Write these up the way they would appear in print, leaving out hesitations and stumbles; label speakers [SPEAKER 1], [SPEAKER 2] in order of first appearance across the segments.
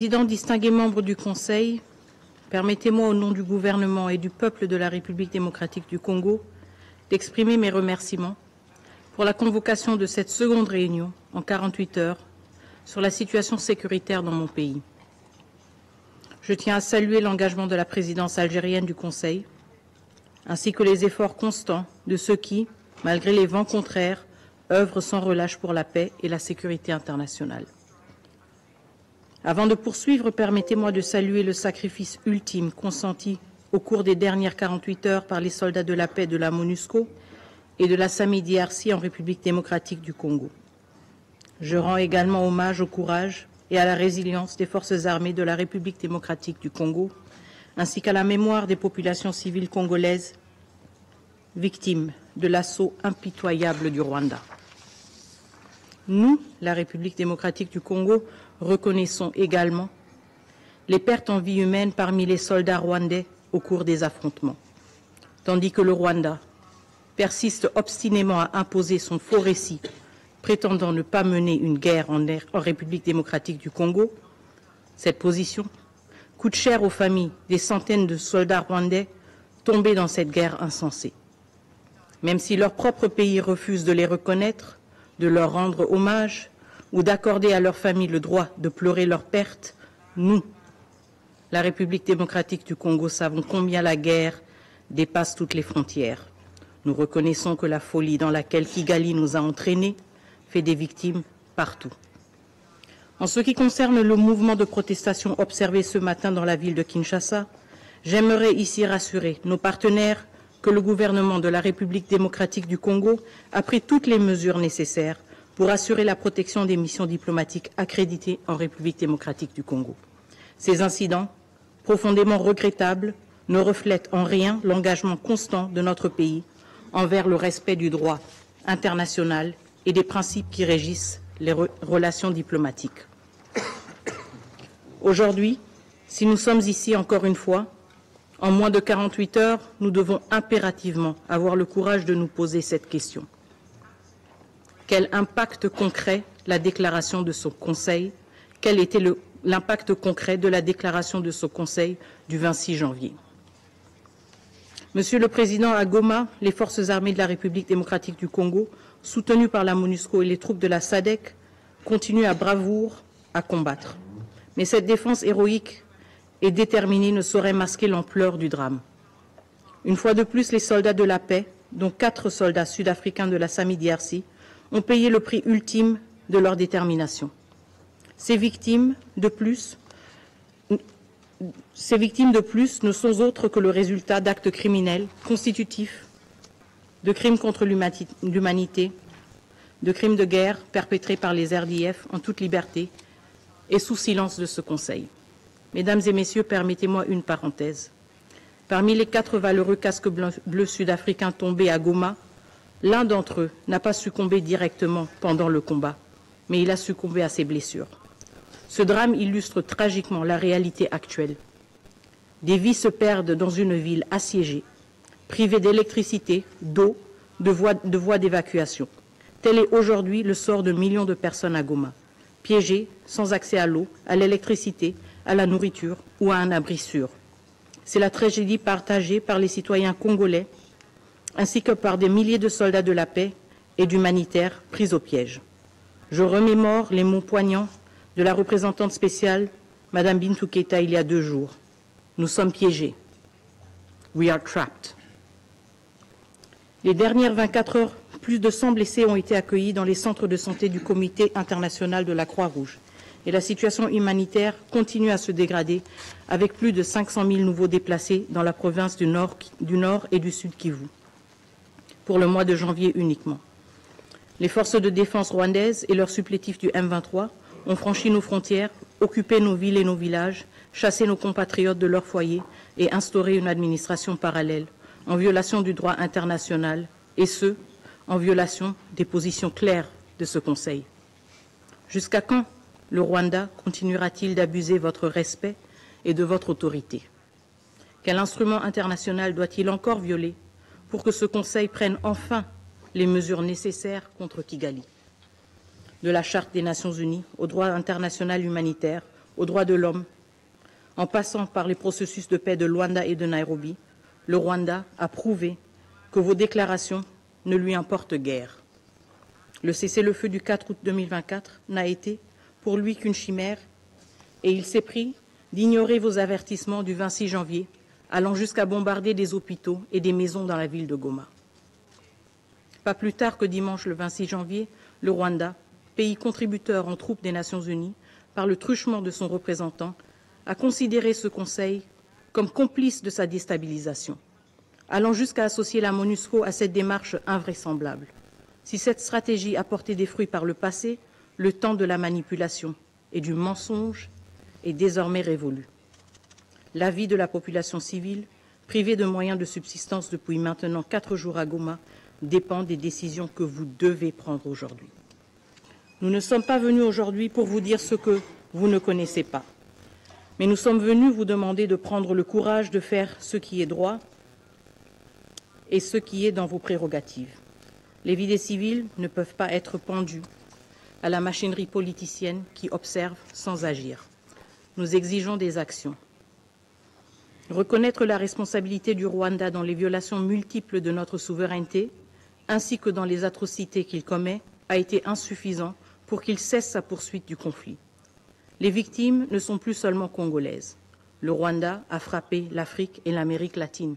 [SPEAKER 1] Président, distingués membres du Conseil, permettez-moi au nom du gouvernement et du peuple de la République démocratique du Congo d'exprimer mes remerciements pour la convocation de cette seconde réunion en 48 heures sur la situation sécuritaire dans mon pays. Je tiens à saluer l'engagement de la présidence algérienne du Conseil, ainsi que les efforts constants de ceux qui, malgré les vents contraires, œuvrent sans relâche pour la paix et la sécurité internationale. Avant de poursuivre, permettez-moi de saluer le sacrifice ultime consenti au cours des dernières 48 heures par les soldats de la paix de la MONUSCO et de la SAMI-DRC en République démocratique du Congo. Je rends également hommage au courage et à la résilience des forces armées de la République démocratique du Congo, ainsi qu'à la mémoire des populations civiles congolaises victimes de l'assaut impitoyable du Rwanda. Nous, la République démocratique du Congo, reconnaissons également les pertes en vie humaine parmi les soldats rwandais au cours des affrontements, tandis que le Rwanda persiste obstinément à imposer son faux récit, prétendant ne pas mener une guerre en République démocratique du Congo. Cette position coûte cher aux familles des centaines de soldats rwandais tombés dans cette guerre insensée. Même si leur propre pays refuse de les reconnaître, de leur rendre hommage ou d'accorder à leurs familles le droit de pleurer leurs pertes, nous, la République démocratique du Congo, savons combien la guerre dépasse toutes les frontières. Nous reconnaissons que la folie dans laquelle Kigali nous a entraînés fait des victimes partout. En ce qui concerne le mouvement de protestation observé ce matin dans la ville de Kinshasa, j'aimerais ici rassurer nos partenaires que le gouvernement de la République démocratique du Congo a pris toutes les mesures nécessaires pour assurer la protection des missions diplomatiques accréditées en République démocratique du Congo. Ces incidents, profondément regrettables, ne reflètent en rien l'engagement constant de notre pays envers le respect du droit international et des principes qui régissent les relations diplomatiques. Aujourd'hui, si nous sommes ici encore une fois, en moins de 48 heures, nous devons impérativement avoir le courage de nous poser cette question. Quel impact concret la déclaration de ce Conseil? Quel était l'impact concret de la déclaration de ce Conseil du 26 janvier? Monsieur le Président, à Goma, les forces armées de la République démocratique du Congo, soutenues par la MONUSCO et les troupes de la SADC, continuent à bravoure à combattre. Mais cette défense héroïque et déterminée ne saurait masquer l'ampleur du drame. Une fois de plus, les soldats de la paix, dont 4 soldats sud-africains de la SAMI-DRC, ont payé le prix ultime de leur détermination. Ces victimes de plus ne sont autres que le résultat d'actes criminels constitutifs de crimes contre l'humanité, de crimes de guerre perpétrés par les RDF en toute liberté et sous silence de ce Conseil. Mesdames et messieurs, permettez-moi une parenthèse. Parmi les 4 valeureux casques bleus sud-africains tombés à Goma, l'un d'entre eux n'a pas succombé directement pendant le combat, mais il a succombé à ses blessures. Ce drame illustre tragiquement la réalité actuelle. Des vies se perdent dans une ville assiégée, privée d'électricité, d'eau, de voies d'évacuation. Tel est aujourd'hui le sort de millions de personnes à Goma, piégées, sans accès à l'eau, à l'électricité, à la nourriture ou à un abri sûr. C'est la tragédie partagée par les citoyens congolais, ainsi que par des milliers de soldats de la paix et d'humanitaires pris au piège. Je remémore les mots poignants de la représentante spéciale, Mme Bintou Keïta, il y a 2 jours. Nous sommes piégés. We are trapped. Les dernières 24 heures, plus de 100 blessés ont été accueillis dans les centres de santé du Comité international de la Croix-Rouge. Et la situation humanitaire continue à se dégrader avec plus de 500 000 nouveaux déplacés dans la province du Nord et du Sud Kivu, pour le mois de janvier uniquement. Les forces de défense rwandaises et leurs supplétifs du M23 ont franchi nos frontières, occupé nos villes et nos villages, chassé nos compatriotes de leurs foyers et instauré une administration parallèle, en violation du droit international, et ce, en violation des positions claires de ce Conseil. Jusqu'à quand le Rwanda continuera-t-il d'abuser votre respect et de votre autorité? Quel instrument international doit-il encore violer pour que ce Conseil prenne enfin les mesures nécessaires contre Kigali? De la Charte des Nations Unies au droit international humanitaire, aux droits de l'homme, en passant par les processus de paix de Luanda et de Nairobi, le Rwanda a prouvé que vos déclarations ne lui importent guère. Le cessez-le-feu du 4 août 2024 n'a été pour lui qu'une chimère et il s'est pris d'ignorer vos avertissements du 26 janvier, allant jusqu'à bombarder des hôpitaux et des maisons dans la ville de Goma. Pas plus tard que dimanche le 26 janvier, le Rwanda, pays contributeur en troupes des Nations Unies, par le truchement de son représentant, a considéré ce Conseil comme complice de sa déstabilisation, allant jusqu'à associer la MONUSCO à cette démarche invraisemblable. Si cette stratégie a porté des fruits par le passé, le temps de la manipulation et du mensonge est désormais révolu. La vie de la population civile, privée de moyens de subsistance depuis maintenant 4 jours à Goma, dépend des décisions que vous devez prendre aujourd'hui. Nous ne sommes pas venus aujourd'hui pour vous dire ce que vous ne connaissez pas. Mais nous sommes venus vous demander de prendre le courage de faire ce qui est droit et ce qui est dans vos prérogatives. Les vies des civils ne peuvent pas être pendues à la machinerie politicienne qui observe sans agir. Nous exigeons des actions. Reconnaître la responsabilité du Rwanda dans les violations multiples de notre souveraineté, ainsi que dans les atrocités qu'il commet, a été insuffisant pour qu'il cesse sa poursuite du conflit. Les victimes ne sont plus seulement congolaises. Le Rwanda a frappé l'Afrique et l'Amérique latine,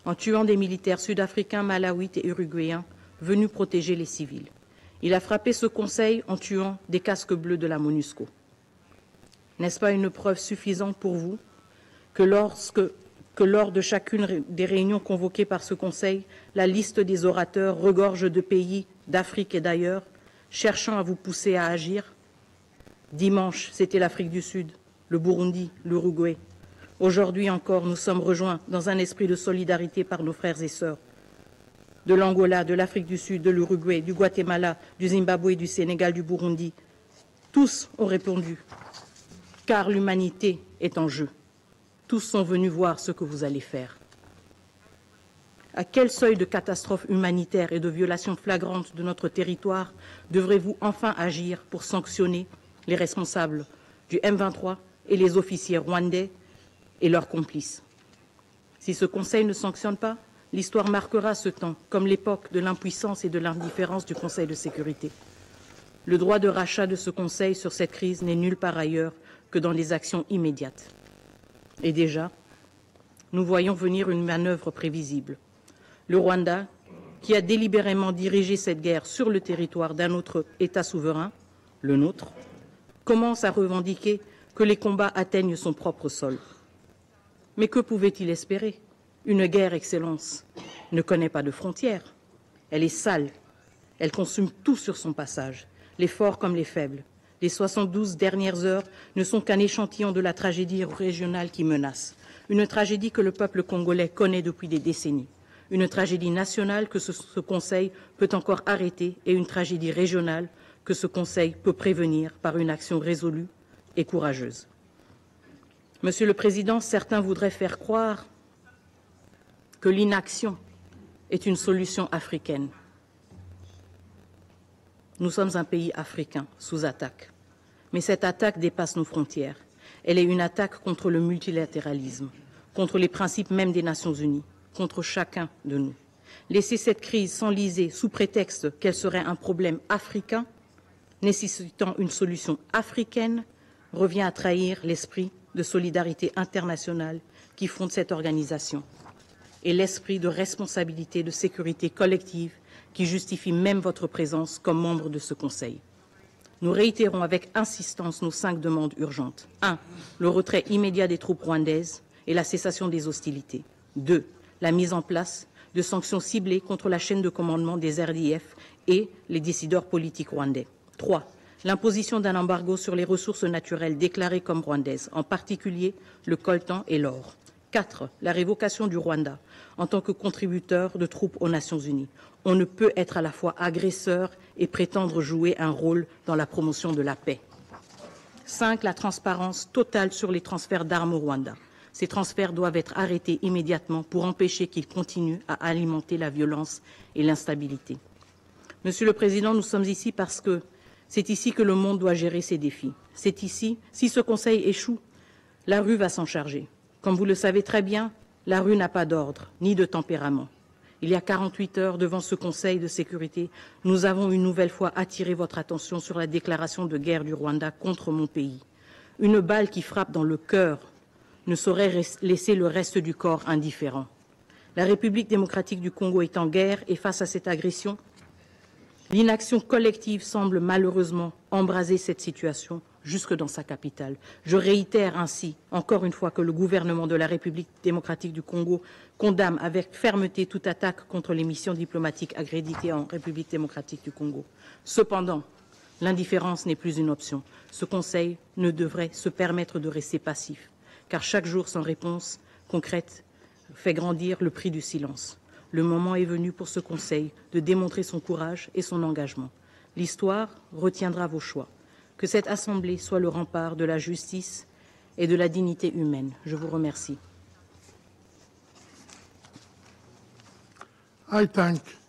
[SPEAKER 1] en tuant des militaires sud-africains, malawites et uruguayens venus protéger les civils. Il a frappé ce Conseil en tuant des casques bleus de la MONUSCO. N'est-ce pas une preuve suffisante pour vous que lors de chacune des réunions convoquées par ce Conseil, la liste des orateurs regorge de pays d'Afrique et d'ailleurs, cherchant à vous pousser à agir? Dimanche, c'était l'Afrique du Sud, le Burundi, l'Uruguay. Aujourd'hui encore, nous sommes rejoints dans un esprit de solidarité par nos frères et sœurs de l'Angola, de l'Afrique du Sud, de l'Uruguay, du Guatemala, du Zimbabwe, du Sénégal, du Burundi. Tous ont répondu, car l'humanité est en jeu. Tous sont venus voir ce que vous allez faire. À quel seuil de catastrophe humanitaire et de violation flagrante de notre territoire devrez-vous enfin agir pour sanctionner les responsables du M23 et les officiers rwandais et leurs complices? Si ce Conseil ne sanctionne pas, l'histoire marquera ce temps comme l'époque de l'impuissance et de l'indifférence du Conseil de sécurité. Le droit de rachat de ce Conseil sur cette crise n'est nulle part ailleurs que dans les actions immédiates. Et déjà, nous voyons venir une manœuvre prévisible. Le Rwanda, qui a délibérément dirigé cette guerre sur le territoire d'un autre État souverain, le nôtre, commence à revendiquer que les combats atteignent son propre sol. Mais que pouvait-il espérer? Une guerre, Excellence, ne connaît pas de frontières. Elle est sale. Elle consume tout sur son passage, les forts comme les faibles. Les 72 dernières heures ne sont qu'un échantillon de la tragédie régionale qui menace. Une tragédie que le peuple congolais connaît depuis des décennies. Une tragédie nationale que ce Conseil peut encore arrêter et une tragédie régionale que ce Conseil peut prévenir par une action résolue et courageuse. Monsieur le Président, certains voudraient faire croire que l'inaction est une solution africaine. Nous sommes un pays africain sous attaque, mais cette attaque dépasse nos frontières. Elle est une attaque contre le multilatéralisme, contre les principes même des Nations Unies, contre chacun de nous. Laisser cette crise s'enliser sous prétexte qu'elle serait un problème africain, nécessitant une solution africaine, revient à trahir l'esprit de solidarité internationale qui fonde cette organisation et l'esprit de responsabilité, de sécurité collective qui justifie même votre présence comme membre de ce Conseil. Nous réitérons avec insistance nos 5 demandes urgentes. 1. Le retrait immédiat des troupes rwandaises et la cessation des hostilités. 2. La mise en place de sanctions ciblées contre la chaîne de commandement des RDF et les décideurs politiques rwandais. 3. L'imposition d'un embargo sur les ressources naturelles déclarées comme rwandaises, en particulier le coltan et l'or. 4. La révocation du Rwanda en tant que contributeur de troupes aux Nations Unies. On ne peut être à la fois agresseur et prétendre jouer un rôle dans la promotion de la paix. 5. La transparence totale sur les transferts d'armes au Rwanda. Ces transferts doivent être arrêtés immédiatement pour empêcher qu'ils continuent à alimenter la violence et l'instabilité. Monsieur le Président, nous sommes ici parce que C'est ici que le monde doit gérer ses défis. C'est ici, si ce Conseil échoue, la rue va s'en charger. Comme vous le savez très bien, la rue n'a pas d'ordre, ni de tempérament. Il y a 48 heures, devant ce Conseil de sécurité, nous avons une nouvelle fois attiré votre attention sur la déclaration de guerre du Rwanda contre mon pays. Une balle qui frappe dans le cœur ne saurait laisser le reste du corps indifférent. La République démocratique du Congo est en guerre et face à cette agression, l'inaction collective semble malheureusement embraser cette situation jusque dans sa capitale. Je réitère ainsi, encore une fois, que le gouvernement de la République démocratique du Congo condamne avec fermeté toute attaque contre les missions diplomatiques accréditées en République démocratique du Congo. Cependant, l'indifférence n'est plus une option. Ce Conseil ne devrait se permettre de rester passif, car chaque jour sans réponse concrète fait grandir le prix du silence. Le moment est venu pour ce Conseil de démontrer son courage et son engagement. L'histoire retiendra vos choix. Que cette Assemblée soit le rempart de la justice et de la dignité humaine. Je vous remercie.
[SPEAKER 2] I thank